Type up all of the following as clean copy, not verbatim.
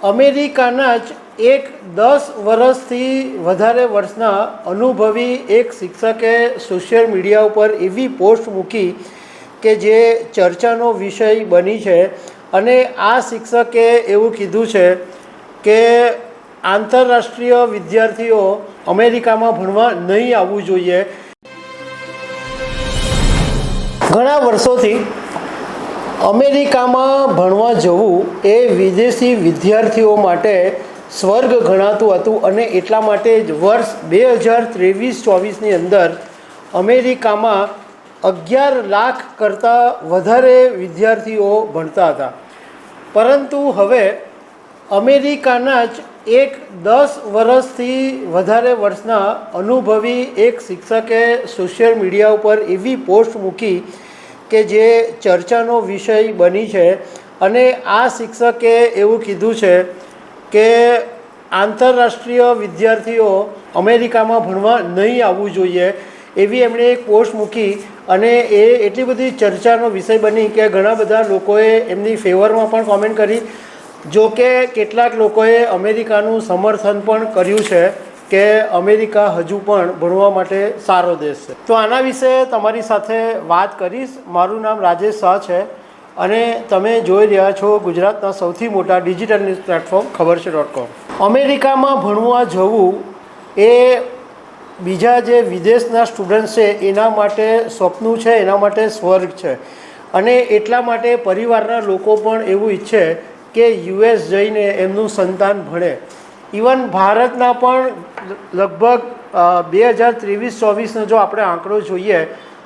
અમેરિકાના જ એક 10 વર્ષથી વધારે વર્ષના અનુભવી એક શિક્ષકે સોશિયલ મીડિયા ઉપર એવી પોસ્ટ મૂકી કે જે ચર્ચાનો વિષય બની છે. અને આ શિક્ષકે એવું કીધું છે કે આંતરરાષ્ટ્રીય વિદ્યાર્થીઓ અમેરિકામાં ભણવા નહીં આવવું જોઈએ. ઘણા વર્ષોથી અમેરિકામાં ભણવા જવું એ વિદેશી વિદ્યાર્થીઓ માટે સ્વર્ગ ગણાતું હતું અને એટલા માટે જ વર્ષ 2023-24ની અંદર અમેરિકામાં 11 લાખ કરતાં વધારે વિદ્યાર્થીઓ ભણતા હતા. પરંતુ હવે અમેરિકાના જ એક 10 વર્ષથી વધારે વર્ષના અનુભવી એક શિક્ષકે સોશિયલ મીડિયા ઉપર એવી પોસ્ટ મૂકી કે જે ચર્ચાનો વિષય બની છે. અને આ શિક્ષકે એવું કીધું છે કે આંતરરાષ્ટ્રીય વિદ્યાર્થીઓ અમેરિકામાં ભણવા નહીં આવવું જોઈએ એવી એમણે એક પોસ્ટ મૂકી અને એ એટલી બધી ચર્ચાનો વિષય બની કે ઘણા બધા લોકોએ એમની ફેવરમાં પણ કોમેન્ટ કરી. જો કે કેટલાક લોકોએ અમેરિકાનું સમર્થન પણ કર્યું છે કે અમેરિકા હજુ પણ ભણવા માટે સારો દેશ છે. તો આના વિશે તમારી સાથે વાત કરીશ. મારું નામ રાજેશ શાહ છે અને તમે જોઈ રહ્યા છો ગુજરાતના સૌથી મોટા ડિજિટલ ન્યૂઝ પ્લેટફોર્મ ખબરછે.com. અમેરિકામાં ભણવા જવું એ બીજા જે વિદેશના સ્ટુડન્ટ છે એના માટે સ્વપ્નું છે, એના માટે સ્વર્ગ છે. અને એટલા માટે પરિવારના લોકો પણ એવું ઈચ્છે કે યુએસ જઈને એમનું સંતાન ભણે. ઇવન ભારતના પણ લગભગ 2023-24નો જો આપણે આંકડો જોઈએ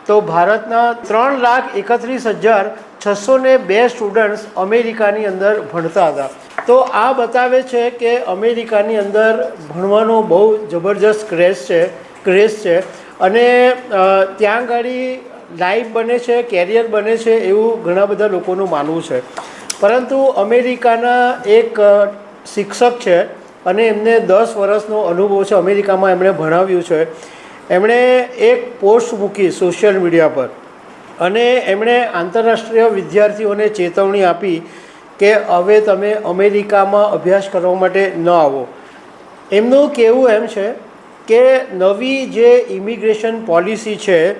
તો ભારતના 3,31,602 સ્ટુડન્ટ્સ અમેરિકાની અંદર ભણતા હતા. તો આ બતાવે છે કે અમેરિકાની અંદર ભણવાનો બહુ જબરજસ્ત ક્રેઝ છે અને ત્યાં આગળ લાઈફ બને છે, કેરિયર બને છે એવું ઘણા બધા લોકોનું માનવું છે. પરંતુ અમેરિકાના એક શિક્ષક છે અને એમને 10 વર્ષનો અનુભવ છે અમેરિકામાં, એમણે ભણાવ્યું છે. એમણે એક પોસ્ટ મૂકી સોશિયલ મીડિયા પર અને એમણે આંતરરાષ્ટ્રીય વિદ્યાર્થીઓને ચેતવણી આપી કે હવે તમે અમેરિકામાં અભ્યાસ કરવા માટે ન આવો. એમનું કહેવું એમ છે કે નવી જે ઇમિગ્રેશન પોલિસી છે,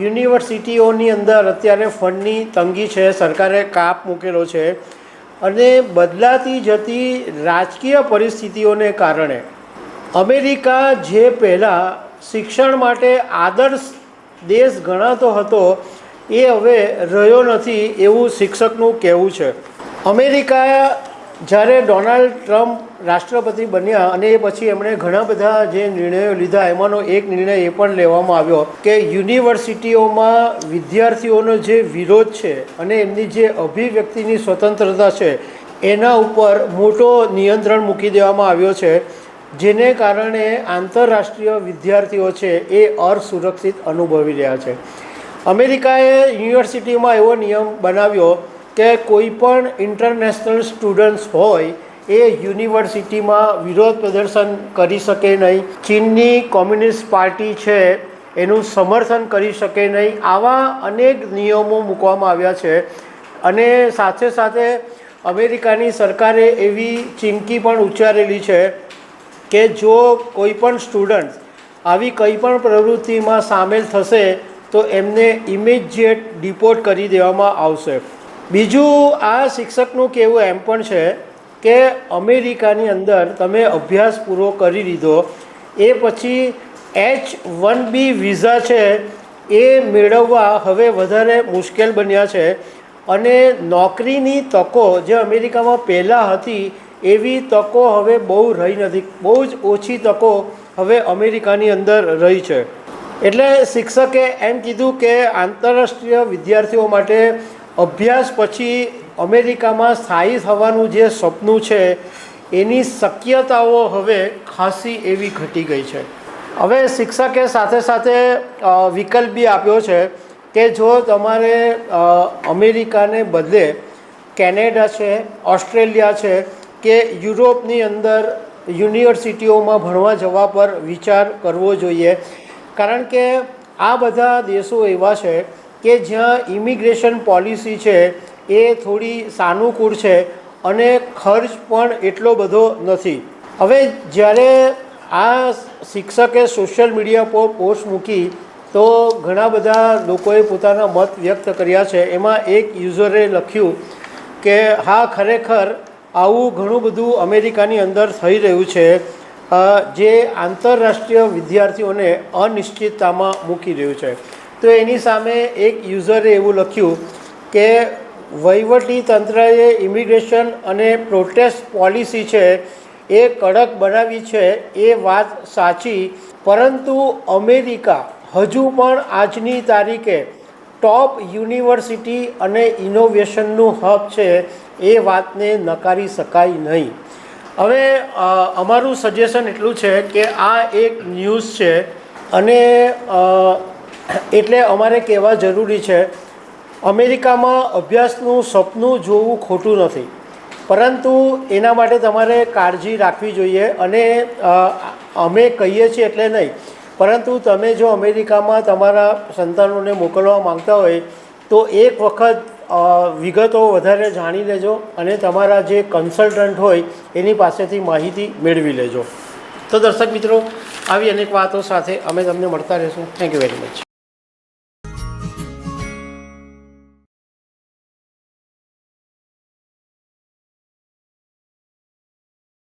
યુનિવર્સિટીઓની અંદર અત્યારે ફંડની તંગી છે, સરકારે કાપ મૂકેલો છે અને બદલાતી જતી રાજકીય પરિસ્થિતિઓને કારણે અમેરિકા જે પહેલાં શિક્ષણ માટે આદર્શ દેશ ગણાતો હતો એ હવે રહ્યો નથી એવું શિક્ષકનું કહેવું છે. અમેરિકા જ્યારે ડોનાલ્ડ ટ્રમ્પ રાષ્ટ્રપતિ બન્યા અને એ પછી એમણે ઘણા બધા જે નિર્ણયો લીધા એમાંનો એક નિર્ણય એ પણ લેવામાં આવ્યો કે યુનિવર્સિટીઓમાં વિદ્યાર્થીઓનો જે વિરોધ છે અને એમની જે અભિવ્યક્તિની સ્વતંત્રતા છે એના ઉપર મોટો નિયંત્રણ મૂકી દેવામાં આવ્યો છે, જેને કારણે આંતરરાષ્ટ્રીય વિદ્યાર્થીઓ છે એ અસુરક્ષિત અનુભવી રહ્યા છે. અમેરિકાએ યુનિવર્સિટીમાં એવો નિયમ બનાવ્યો કે કોઈ પણ ઇન્ટરનેશનલ સ્ટુડન્ટ્સ હોય એ યુનિવર્સિટીમાં વિરોધ પ્રદર્શન કરી શકે નહીં, ચીનની કોમ્યુનિસ્ટ પાર્ટી છે એનું સમર્થન કરી શકે નહીં. આવા અનેક નિયમો મૂકવામાં આવ્યા છે. અને સાથે સાથે અમેરિકાની સરકારે એવી ચીમકી પણ ઉચ્ચારેલી છે કે જો કોઈ પણ સ્ટુડન્ટ આવી કંઈ પણ પ્રવૃત્તિમાં સામેલ થશે તો એમને ઇમિડિયેટ ડિપોર્ટ કરી દેવામાં આવશે. બીજું આ શિક્ષકનું કહેવું એમ પણ છે કે અમેરિકાની અંદર તમે અભ્યાસ પૂરો કરી લીધો એ પછી H-1B વિઝા છે એ મેળવવા હવે વધારે મુશ્કેલ બન્યા છે અને નોકરીની તકો જે અમેરિકામાં પહેલાં હતી એવી તકો હવે બહુ રહી નથી. બહુ જ ઓછી તકો હવે અમેરિકાની અંદર રહી છે. એટલે શિક્ષકે એમ કીધું કે આંતરરાષ્ટ્રીય વિદ્યાર્થીઓ માટે અભ્યાસ પછી અમેરિકામાં સ્થાયી થવાનું જે સપનું છે એની શક્યતાઓ હવે ખાસી એવી ઘટી ગઈ છે. હવે શિક્ષકે સાથે સાથે વિકલ્પ બી આપ્યો છે કે જો તમારે અમેરિકાને બદલે કેનેડા છે, ઓસ્ટ્રેલિયા છે કે યુરોપની અંદર યુનિવર્સિટીઓમાં ભણવા જવા પર વિચાર કરવો જોઈએ. કારણ કે આ બધા દેશો એવા છે કે જ્યાં ઇમિગ્રેશન પોલિસી છે એ થોડી સાનુકૂળ છે અને ખર્ચ પણ એટલો બધો નથી. હવે જ્યારે આ શિક્ષકે સોશિયલ મીડિયા પર પોસ્ટ મૂકી તો ઘણા બધા લોકોએ પોતાના મત વ્યક્ત કર્યા છે. એમાં એક યુઝરે લખ્યું કે હા, ખરેખર આવું ઘણું બધું અમેરિકાની અંદર થઈ રહ્યું છે, જે આંતરરાષ્ટ્રીય વિદ્યાર્થીઓને અનિશ્ચિતતામાં મૂકી રહ્યું છે. તો એની સામે એક યુઝરે એવું લખ્યું કે વહીવટી તંત્રએ ઇમિગ્રેશન અને પ્રોટેસ્ટ પોલિસી છે એ કડક બનાવી છે, એ વાત સાચી, પરંતુ અમેરિકા હજુ પણ આજની તારીખે ટોપ યુનિવર્સિટી અને ઇનોવેશનનું હબ છે, એ વાતને નકારી શકાય નહીં. હવે અમારું સજેશન એટલું છે કે આ એક ન્યૂઝ છે અને એટલે અમારે કહેવા જરૂરી છે, અમેરિકામાં અભ્યાસનું સપનું જોવું ખોટું નથી, પરંતુ એના માટે તમારે કાળજી રાખવી જોઈએ. અને અમે કહીએ છીએ એટલે નહીં, પરંતુ તમે જો અમેરિકામાં તમારા સંતાનોને મોકલવા માંગતા હોય તો એક વખત વિગતો વધારે જાણી લેજો અને તમારા જે કન્સલ્ટન્ટ હોય એની પાસેથી માહિતી મેળવી લેજો. તો દર્શક મિત્રો, આવી અનેક વાતો સાથે અમે તમને મળતા રહીશું. Thank you very much.